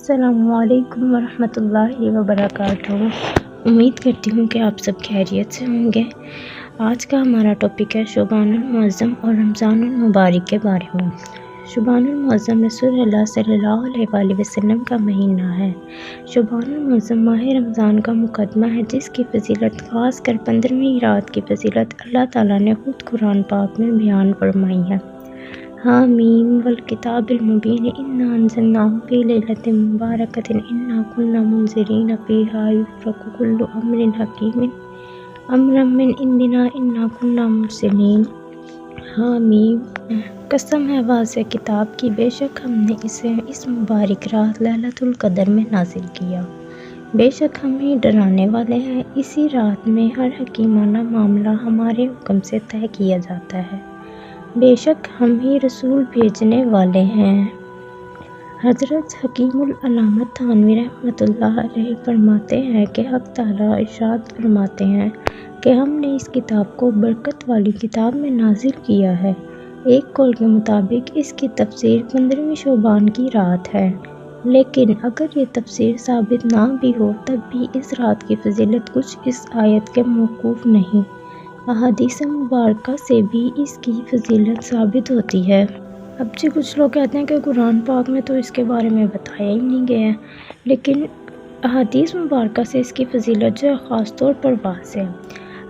السلام علیکم ورحمۃ اللہ وبرکاتہ۔ امید کرتی ہوں کہ آپ سب خیریت سے ہوں گے۔ آج کا ہمارا ٹاپک ہے شعبان المعظم اور رمضان المبارک کے بارے میں۔ شعبان المعظم رسول اللہ صلی اللہ علیہ وآلہ وسلم کا مہینہ ہے۔ شعبان المعظم ماہ رمضان کا مقدمہ ہے، جس کی فضیلت خاص کر 15ویں رات کی فضیلت اللہ تعالیٰ نے خود قرآن پاک میں بیان فرمائی ہے۔ حامیم والکتاب المبین انا انزلناہ فی لیلۃ مبارکۃ انا کنا منذرین فیہا یفرق کل امر حکیم امرا من عندنا انا کنا مرسلین۔ حامیم، قسم ہے واضح کتاب کی، بے شک ہم نے اسے اس مبارک رات لیلۃ القدر میں نازل کیا۔ بے شک ہم ہی ڈرانے والے ہیں۔ اسی رات میں ہر حکیمانہ معاملہ ہمارے حکم سے طے کیا جاتا ہے۔ بے شک ہم ہی رسول بھیجنے والے ہیں۔ حضرت حکیم العلامت تھانوی رحمۃ اللہ علیہ فرماتے ہیں کہ حق تعالیٰ ارشاد فرماتے ہیں کہ ہم نے اس کتاب کو برکت والی کتاب میں نازل کیا ہے۔ ایک قول کے مطابق اس کی تفسیر 15ویں شعبان کی رات ہے، لیکن اگر یہ تفسیر ثابت نہ بھی ہو تب بھی اس رات کی فضیلت کچھ اس آیت کے موقوف نہیں، احادیث مبارکہ سے بھی اس کی فضیلت ثابت ہوتی ہے۔ اب کچھ لوگ کہتے ہیں کہ قرآن پاک میں تو اس کے بارے میں بتایا ہی نہیں گیا ہے، لیکن احادیث مبارکہ سے اس کی فضیلت جو ہے خاص طور پر واضح ہے۔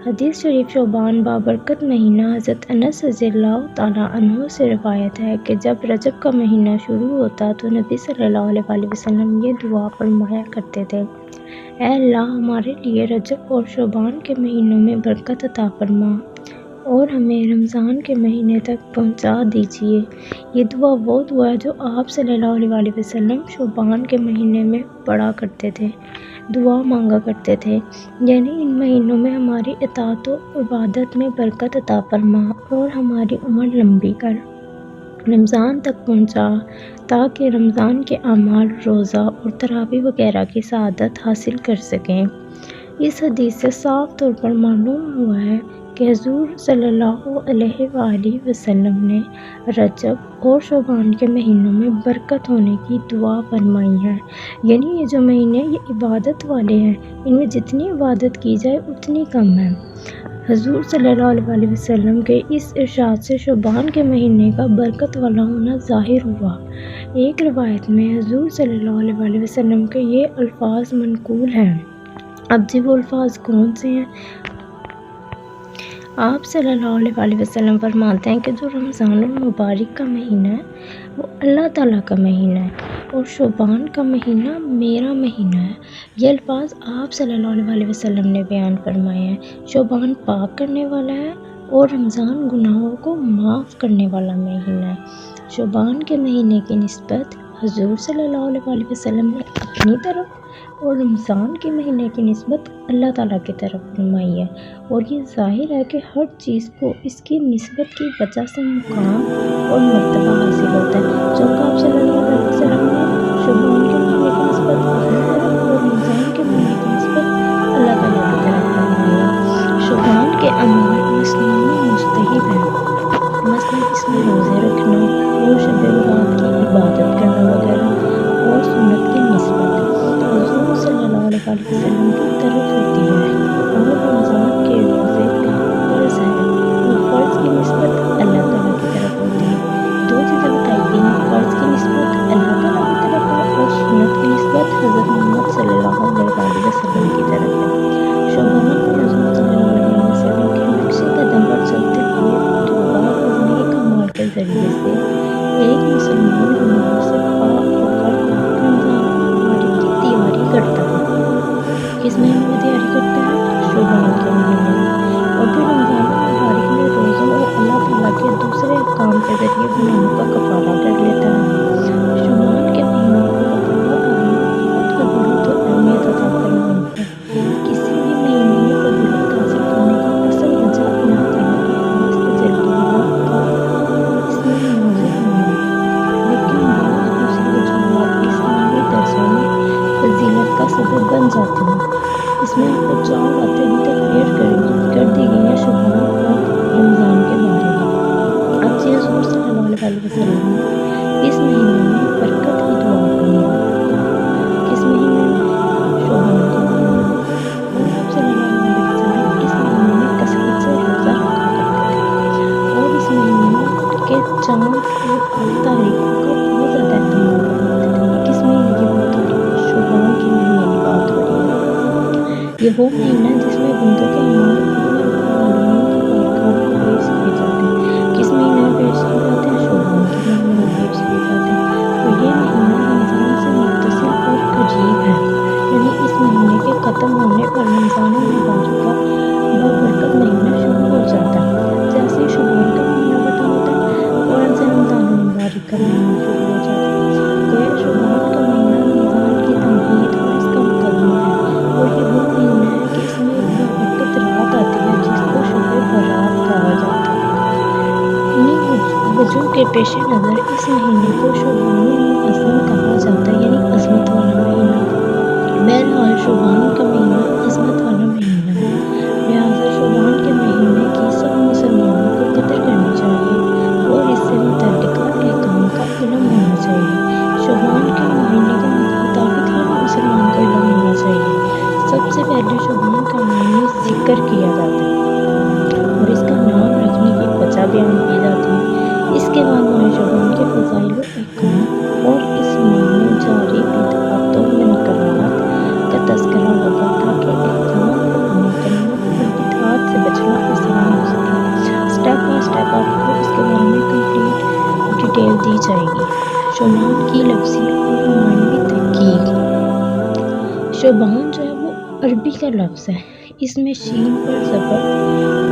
حدیث شریف شعبان بابرکت مہینہ حضرت انس رضی اللہ تعالیٰ عنہ سے روایت ہے کہ جب رجب کا مہینہ شروع ہوتا تو نبی صلی اللہ علیہ وآلہ وسلم یہ دعا فرمایا کرتے تھے: اے اللہ، ہمارے لیے رجب اور شعبان کے مہینوں میں برکت عطا فرما اور ہمیں رمضان کے مہینے تک پہنچا دیجیے۔ یہ دعا وہ دعا ہے جو آپ صلی اللہ علیہ وآلہ وسلم شعبان کے مہینے میں پڑھا کرتے تھے، دعا مانگا کرتے تھے، یعنی ان مہینوں میں ہماری اطاعت و عبادت میں برکت عطا فرما اور ہماری عمر لمبی کر، رمضان تک پہنچا تاکہ رمضان کے اعمال، روزہ اور تراویح وغیرہ کی سعادت حاصل کر سکیں۔ اس حدیث سے صاف طور پر معلوم ہوا ہے کہ حضور صلی اللہ علیہ وآلہ وسلم نے رجب اور شعبان کے مہینوں میں برکت ہونے کی دعا فرمائی ہے، یعنی یہ جو مہینے یہ عبادت والے ہیں، ان میں جتنی عبادت کی جائے اتنی کم ہے۔ حضور صلی اللہ علیہ وآلہ وسلم کے اس ارشاد سے شعبان کے مہینے کا برکت والا ہونا ظاہر ہوا۔ ایک روایت میں حضور صلی اللہ علیہ وآلہ وسلم کے یہ الفاظ منقول ہیں۔ اب وہ الفاظ کون سے ہیں؟ آپ صلی اللہ علیہ وآلہ وسلم فرماتے ہیں کہ جو رمضان المبارک کا مہینہ ہے وہ اللہ تعالیٰ کا مہینہ ہے اور شعبان کا مہینہ میرا مہینہ ہے۔ یہ الفاظ آپ صلی اللہ علیہ وآلہ وسلم نے بیان فرمائے ہیں۔ شعبان پاک کرنے والا ہے اور رمضان گناہوں کو معاف کرنے والا مہینہ ہے۔ شعبان کے مہینے کی نسبت حضور صلی اللہ علیہ وآلہ وسلم نے اپنی طرف اور رمضان کے مہینے کی نسبت اللہ تعالیٰ کی طرف فرمائی ہے، اور یہ ظاہر ہے کہ ہر چیز کو اس کی نسبت کی وجہ سے مقام اور مرتبہ حاصل ہوتا ہے۔ جو کہ آپ صلی اللہ علیہ وسلم نے شعبان کے مہینے کی نسبت اپنی طرف اور رمضان کے مہینے کی نسبت اللہ تعالیٰ کی طرف فرمائی ہے۔ شعبان کے اعمال مسنون و مستحب ہیں، مثلاً اس میں روزے رکھنا اور شب برات کی عبادت کرنا وغیرہ، اور سنت کی نسبت حضور صلی اللہ علیہ وسلم کی طرف ہوتی ہے، اور رمضان کے روزے فرض ہیں اور فرض کی نسبت اللہ تعالیٰ کی طرف ہوتی ہے۔ دو چیزیں بتائی گئی ہیں، فرض کی نسبت اللہ تعالیٰ کی طرف ہے اور سنت کی نسبت حضرت محمد صلی اللہ علیہ وسلم کی طرف ہے۔ شعبان میں حضور صلی اللہ علیہ وسلم کے نقش قدم پر چلتے ہوئے توبہ اور نیک اعمال کے ذریعے سے ایک مسلمان گناہوں سے پاک ہو کر رمضان المبارک کی تیاری کرتا ہے۔ کس مہینے میں تیاری کرتا ہے؟ شعبان کے مہینے میں، اور پھر رمضان المبارک میں روزوں اور اللہ تعالیٰ کے دوسرے احکام کے ذریعے گناہوں کا کفارہ کر لیتا ہے۔ شعبان کے مہینوں کو اللہ تعالیٰ نے بہت قبولیت اور اہمیت عطا فرمائی ہے۔ کسی بھی مہینے میں فضیلت حاصل کرنے کی اصل وجہ اللہ تعالیٰ کی خاص تجلیات کا اس میں موجود ہونا ہے، لیکن بعض دوسری وجوہات اس عالی درجے میں فضیلت کا سبب بن جاتی ہیں۔ اس میں آپ کو 4 باتیں بھی تقریر کر دی گئی ہیں شعبان اور رمضان کے بارے میں۔ اب حضور صلی اللہ علیہ وسلم نے اس مہینے میں برکت کی دعا فرمائی۔ یہ وہ مہینہ ہے جس میں بندوں کے اعمال پیش کیے جاتے ہیں۔ کس مہینے میں پیش کیے جاتے ہیں؟ شعبان کے مہینے میں پیش کیے جاتے ہیں، اور یہ مہینہ رمضان سے متصل اور قریب ہے، یعنی اس مہینے کے ختم ہونے پر رمضان المبارک کا بابرکت مہینہ شروع ہو جاتا ہے۔ جیسے ہی شعبان کا مہینہ ختم ہوتا ہے، فوراً سے رمضان المبارک کا مہینہ شروع ہو جاتا ہے۔ گویا شعبان کا مہینہ رمضان کی تمہید اور اس کا مقدمہ ہے، اور یہ وہ مہینہ ہے کہ اس میں ایک بابرکت رات آتی ہے جس کو شب برات کہا جاتا ہے۔ انہی وجوہ کے پیش نظر اس مہینے کو شعبان المعظم کہا جاتا ہے، یعنی عظمت والا مہینہ۔ بہرحال شعبان کا مہینہ عظمت والا مہینہ ہے، لہٰذا شعبان کے مہینے کی سب مسلمانوں کو قدر کرنی چاہیے اور اس سے متعلقہ احکام کا علم ہونا چاہیے۔ شعبان کے مہینے کے مطابق ہر مسلمان کو علم ہونا چاہیے۔ سب سے پہلے شعبان کا معنی ذکر کیا جاتا ہے اور اس کا نام رکھنے کی وجہ بیان کی جاتی ہے۔ اس کے بعد ماہ شعبان کے فضائل و احکام اور اس ماہ میں جاری بدعات و منکرات کا تذکرہ ہوگا، تاکہ احکام پر عمل کرنا اور بدعات سے بچنا آسان ہو سکے۔ اسٹیپ بائی اسٹیپ آپ کو اس کے بارے میں کمپلیٹ ڈیٹیل دی جائے گی۔ شعبان کی لفظی اور معنوی تحقیق۔ شعبان جو ہے وہ عربی کا لفظ ہے، اس میں شین پر زبر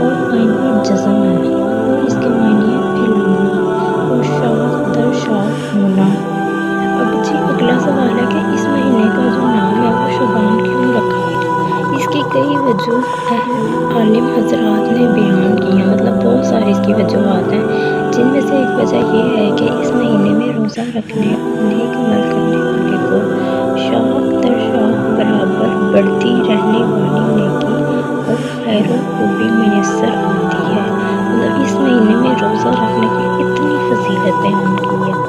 اور عین پر جزم ہے، اور اس کے معنی ہے پھیلانا اور شاخ در شاخ ہونا۔ اب جی اگلا سوال ہے کہ اس مہینے کا جو نام ہے وہ شعبان کیوں رکھا گیا؟ اس کی کئی وجوہ عالم حضرات نے بیان کی ہیں، مطلب بہت ساری اس کی وجوہات ہیں، جن میں سے ایک وجہ یہ ہے کہ اس مہینے میں روزہ رکھنے اور نیک عمل کرنے والے کو شاخ در شاخ برابر بڑھتی رہنے والی نیکی اور خیر و خوبی میسر آتی ہے۔ مطلب اس مہینے میں روزہ رکھنے کی اتنی فضیلت بیان کی ہے۔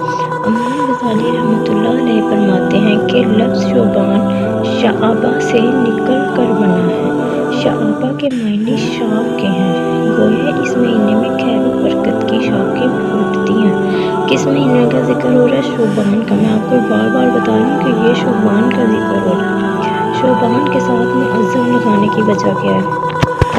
امام غزالی رحمۃ اللہ علیہ فرماتے ہیں کہ لفظ شعبان شعبہ سے نکل کر بنا ہے۔ شعبہ کے معنی شاخ کے ہیں، گویا اس مہینے میں خیر و برکت کی شاخیں پھوٹتی ہیں۔ کس مہینے کا ذکر ہو رہا ہے؟ شعبان کا۔ میں آپ کو بار بار بتا رہی ہوں کہ یہ شعبان کا ذکر ہو رہا ہے۔ شعبان کے ساتھ معظم لگانے کی وجہ کیا ہے؟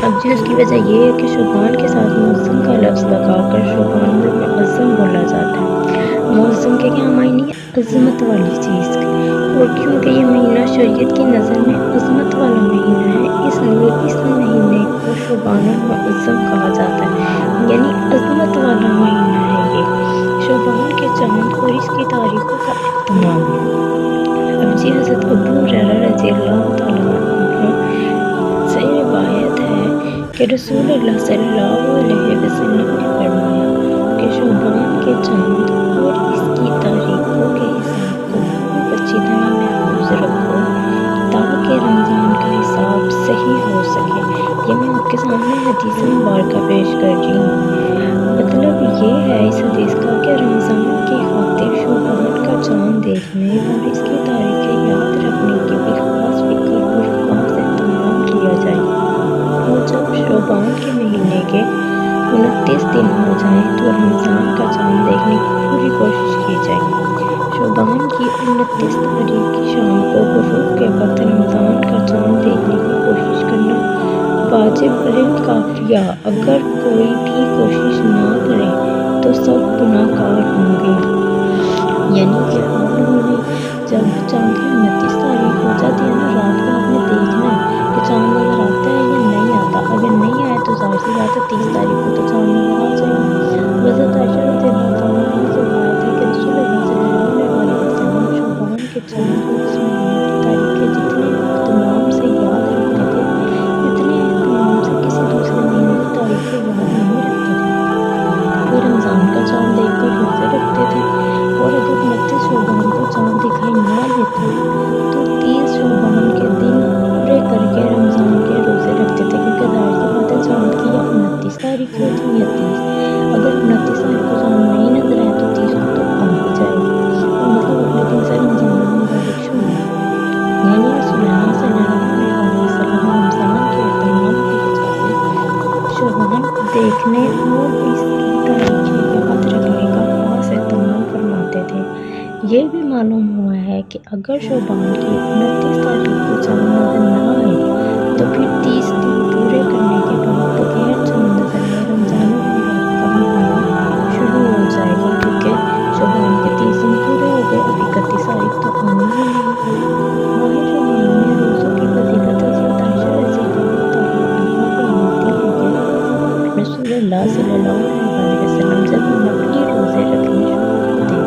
اب جی اس کی وجہ یہ ہے کہ شعبان کے ساتھ معظم کا لفظ لگا کر شعبان المعظم بولا جاتا ہے۔ معظم کے کیا معنی ہے؟ عظمت والی چیز کے، اور کیونکہ یہ مہینہ شریعت کی نظر میں عظمت والا مہینہ ہے، اس لیے اس مہینے کو شعبان المعظم کہا جاتا ہے، یعنی عظمت والا مہینہ ہے یہ۔ شعبان کے چاند اور اس کی تاریخوں کا اہتمام۔ اب جی حضرت ابو ہریرہ رضی اللہ تعالیٰ عنہ سے روایت ہے کہ رسول اللہ صلی اللہ علیہ وسلم نے فرمایا کہ شعبان کے چاند اور اس کی تاریخوں کے حساب کو خوب اچھی طرح محفوظ رکھو تاکہ رمضان کا حساب صحیح ہو سکے۔ یہ میں آپ کے سامنے حدیث مبارکہ پیش کر رہی ہوں۔ مطلب یہ ہے اس حدیث کا کہ رمضان کی خاطر شعبان کا چاند دیکھنے اور اس کی تاریخیں یاد رکھنے کی بھی خاص فکر اور خاص اہتمام کیا جائے، اور جب شعبان کے مہینے کے 29 دن ہو جائیں تو رمضان کا چاند دیکھنے کی پوری کوشش کی جائے۔ شعبان کی 29 تاریخ کی شام کو غروب کے وقت رمضان کا چاند دیکھنے کی کوشش کرنا واجب الکافیہ۔ اگر کوئی بھی کوشش نہ کرے تو سب گناہ گار ہوں گے۔ یعنی کہ آپ لوگوں نے جب چاند کی 29 تاریخ ہو جاتی ہے نا، رات کو آپ نے دیکھنا ہے کہ چاند نظر آتا ہے یا نہیں آتا۔ اگر نہیں آیا تو ظاہر سی بات ہے 30 تاریخ کو تو چاند نظر آ جائے گا۔ حضرت عائشہ رضی اللہ تعالیٰ عنہ سے روایت ہے کہ رسول اللہ صلی اللہ علیہ وسلم شعبان کے چاند اور اس مہینے کی تاریخیں جتنے اہتمام سے یاد رکھتے تھے، اتنے اہتمام سے کسی دوسرے مہینے کی تاریخیں یاد نہیں رکھتے تھے۔ وہ رمضان کا چاند دیکھ کر روزے رکھتے تھے، اور اگر 29 شعبان کو چاند دکھائی نہ دیتا تو 30 شعبان کے دن پورے کر کے رمضان کے روزے رکھتے تھے، کیونکہ ظاہر سی بات ہے چاند کی یا 29 تاریخ ہوتی یا 30۔ اگر 29 تاریخ کو چاند نہیں نظر آیا تو 30 کو تو آ ہی جائے گا، اور مطلب اگلے دن سے رمضان المبارک شروع۔ یعنی رسول اللہ صلی اللہ علیہ وسلم رمضان کے اہتمام کی وجہ سے شعبان کو دیکھنے اور اس کی تاریخیں یاد رکھنے کا خاص اہتمام فرماتے تھے۔ یہ بھی معلوم ہوا ہے کہ اگر شعبان کی 29 تاریخ کو چاند نظر نہ آئے تو تو پھر 30 دن پورے کرنے کے بعد بغیر چاند نظر آئے رمضان المبارک کا مہینہ شروع ہو جائے گا، کیونکہ شعبان کے 30 دن پورے ہو گئے، ابھی 31 تاریخ تو آنی ہی نہیں۔ ماہ شعبان میں روزوں کی فضیلت حضرت عائشہ رضی اللہ تعالیٰ عنہا فرماتی ہے کہ رسول اللہ صلی اللہ علیہ وسلم جب نفلی روزے رکھنے شروع ہوتے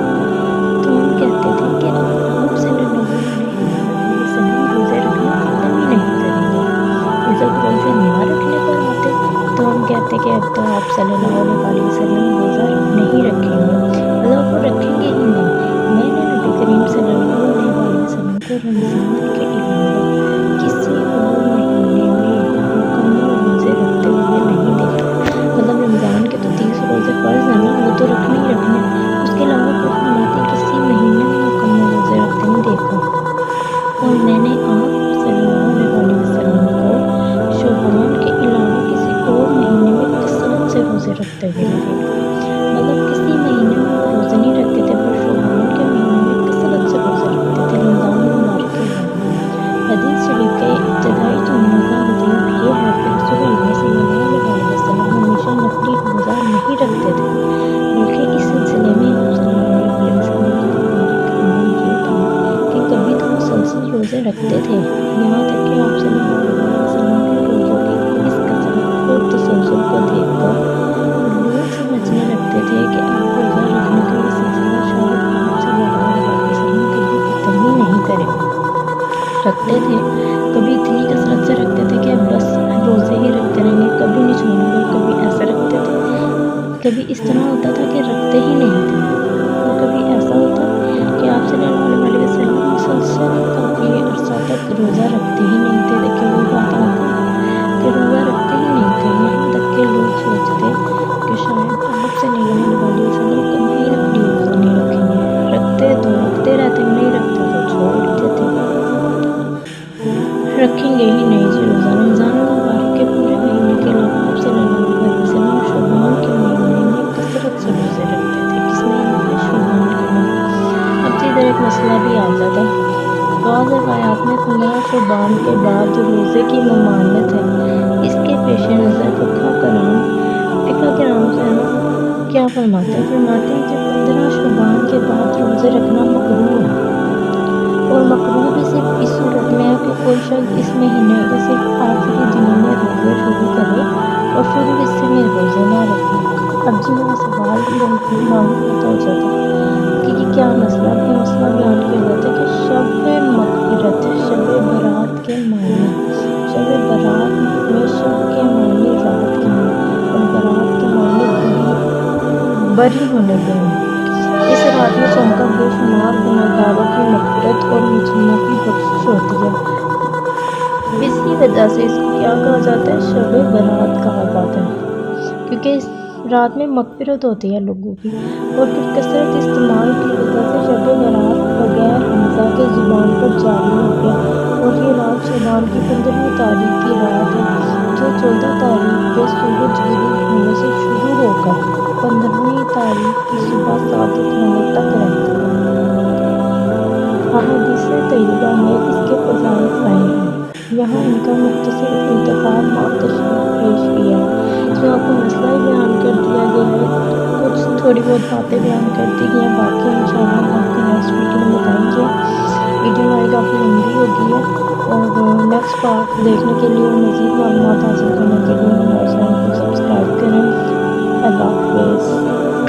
تو ہم کہتے تھے کہ اب آپ صلی اللہ علیہ وسلم روزے رکھنا ختم ہی نہیں کریں گے، اور جب روزے نہ رکھنے پر آتے تو ہم کہتے کہ اب تو آپ صلی اللہ علیہ وسلم روزہ نہیں رکھیں گے، مطلب وہ رکھیں گے ہی نہیں۔ میں نے نبی کریم صلی اللہ علیہ وسلم کو رمضان کے علاوہ کسی اور مہینے میں مکمل روزے رکھتے ہوئے نہیں دیکھا، مطلب رمضان کے تو 30 روزے فرض ہیں نا، وہ تو رکھنے ہی رکھنے، اس کے علاوہ وہ فرماتے کسی مہینے میں مکمل روزے رکھتے نہیں دیکھا۔ اور میں نے آپ صلی اللہ علیہ وسلم کو شعبان کے علاوہ کسی اور مہینے میں کثرت سے روزے رکھتے ہوئے نہیں دیکھا، مطلب کسی مہینے میں وہ روزے نہیں رکھتے تھے، پر شعبان کے مہینے میں کثرت سے روزے رکھتے تھے رمضان المبارک کے علاوہ۔ حدیث شریف کے ابتدائی جملوں کا مطلب یہ ہے کہ رسول اللہ صلی اللہ علیہ وسلم ہمیشہ نفلی روزہ نہیں رکھتے تھے، بلکہ اس سلسلے میں آپ صلی اللہ علیہ وسلم کا مبارک عمل یہ تھا کہ کبھی تو مسلسل روزے رکھتے تھے، یہاں تک کہ آپ صلی اللہ علیہ وسلم کے روزوں کی اس کثرت اور تسلسل کو دیکھ کر لوگ سمجھنے لگتے تھے کہ اب روزہ رکھنے کا یہ سلسلہ شاید آپ صلی اللہ علیہ وسلم کبھی ختم ہی نہیں کریں۔ رکھتے تھے، کبھی اتنی کثرت سے رکھتے تھے کہ اب بس روزے ہی رکھتے رہیں گے، کبھی نہیں چھوڑیں گے، کبھی ایسا رکھتے تھے، کبھی اس طرح ہوتا تھا کہ رکھتے ہی نہیں تھے، اور کبھی ایسا ہوتا کہ آپ صلی اللہ علیہ وسلم مسلسل کافی عرصہ تک روزہ رکھتے ہی نہیں تھے۔ دیکھیں وہ بات آتی کہ روزہ رکھتے ہی نہیں تھے، یہاں تک کہ لوگ سوچتے کہ شاید آپ صلی اللہ علیہ وسلم کبھی نفلی روزہ نہیں رکھیں گے، رکھتے تو رکھتے رہتے، نہیں رکھتے تو چھوڑ دیتے، رکھیں گے ہی نہیں جی روزہ۔ رمضان المبارک کے پورے مہینے کے علاوہ آپ صلی اللہ علیہ وسلم شعبان کے مہینے میں کثرت سے روزے رکھتے تھے۔ کس مہینے میں؟ شعبان کے میں۔ اب تو ادھر ایک مسئلہ بھی آ جاتا، بعض روایات میں 15 شعبان کے بعد روزے کی ممانعت ہے، اس کے پیش نظر فقہ کرام سے کیا فرماتے ہیں؟ فرماتے ہیں کہ 15 شعبان کے بعد روزے رکھنا مکروہ ہے، اور مکروہ بھی صرف اس صورت میں ہے کہ کوئی شخص اس مہینے کے صرف آخری دنوں میں روزے شروع کرے اور شروع حصے میں روزے نہ رکھے۔ اب جی یہاں سوال معلوم ہوتا ہو جاتا کہ یہ کیا مسئلہ ہے؟ مسئلہ بیان کیا جاتا ہے کہ شب مغفرت، شب برات کے معنی، شب برات میں شب کے معنی رات کے ہیں، اور برات کے معنی بری ہونے کے ہیں۔ اس رات میں سو کر بے شمار گناہگاروں کی مغفرت اور مجرموں کی بخشش ہوتی ہے، اسی وجہ سے اس کو کیا کہا جاتا ہے؟ شب برات کہا جاتا ہے، کیونکہ اس رات میں مغفرت ہوتی ہے لوگوں کی۔ اور پھر کثرت استعمال کی وجہ سے شب برات بغیر حمزہ کے زبان پر جاری ہو گیا، اور یہ رات شعبان کی 15ویں تاریخ کی رات ہے، جو 14 تاریخ کے سورج غروب ہونے سے شروع ہو کر 15ویں تاریخ کی صبح صادق ہونے تک رہتی ہے۔ احادیث طیبہ میں اس کے فضائل آئے ہیں، یہاں ان کا مختصر انتخاب تشریح پیش کیا ہے، جو آپ کو مسئلہ ہی بیان کر دیا گیا ہے، کچھ تھوڑی بہت باتیں بیان کر دی گئی ہیں، باقی انشاءاللہ ہم آپ کو نیکسٹ ویڈیو میں بتائیں گے۔ ویڈیو ہماری کافی لمبی ہو گئی ہے، اور نیکسٹ پارٹ دیکھنے کے لیے اور مزید معلومات حاصل کرنے کے لیے ہمارے چینل کو سبسکرائب کریں۔ اللہ حافظ۔